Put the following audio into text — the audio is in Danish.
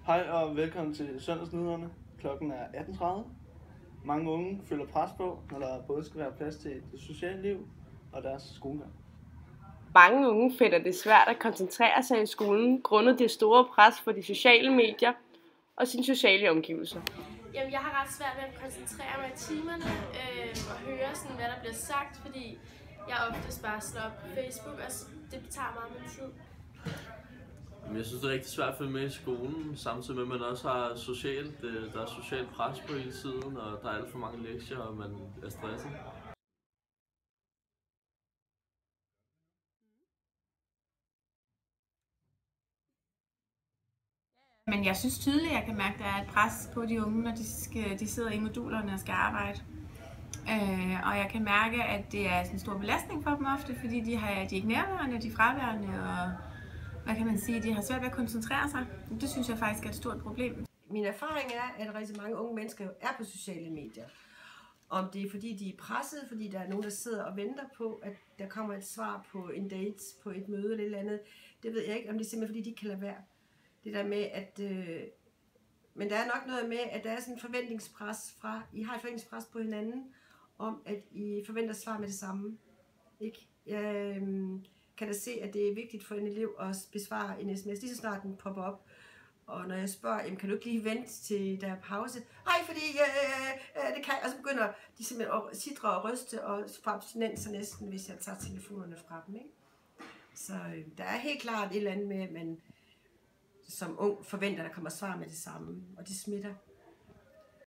Hej og velkommen til Søndagsnyhederne. Klokken er 18.30. Mange unge føler pres på, når der både skal være plads til det sociale liv og deres skolegang. Mange unge finder det svært at koncentrere sig i skolen, grundet det store pres for de sociale medier og sine sociale omgivelser. Jamen, jeg har ret svært ved at koncentrere mig i timerne og høre, sådan, hvad der bliver sagt, fordi jeg oftest bare slår op på Facebook, og det tager meget min tid. Jeg synes, det er rigtig svært at følge med i skolen, samtidig med, at man også har der er socialt pres på hele tiden, og der er alt for mange lektier, og man er stresset. Men jeg synes tydeligt, at jeg kan mærke, at der er et pres på de unge, når de sidder i modulerne og skal arbejde. Og jeg kan mærke, at det er en stor belastning for dem ofte, fordi de er ikke nærværende, de er fraværende, og hvad kan man sige, de har svært ved at koncentrere sig. Det synes jeg faktisk er et stort problem. Min erfaring er, at rigtig mange unge mennesker er på sociale medier. Om det er fordi, de er presset, fordi der er nogen, der sidder og venter på, at der kommer et svar på en date, på et møde eller et eller andet. Det ved jeg ikke, om det er simpelthen fordi, de ikke kan lade være. Det der med, at... men der er nok noget med, at der er sådan en forventningspres fra... I har et forventningspres på hinanden, om at I forventer svar med det samme. Ikke? Jeg kan da se, at det er vigtigt for en elev at besvare en sms, lige så snart den popper op. Og når jeg spørger, jamen, kan du ikke lige vente til der er pause? Nej, fordi det kan jeg. Og så begynder de simpelthen at sidre og ryste og få abstinenser næsten, hvis jeg tager telefonerne fra dem. Ikke? Så der er helt klart et eller andet med, at man som ung forventer, at der kommer svar med det samme, og det smitter.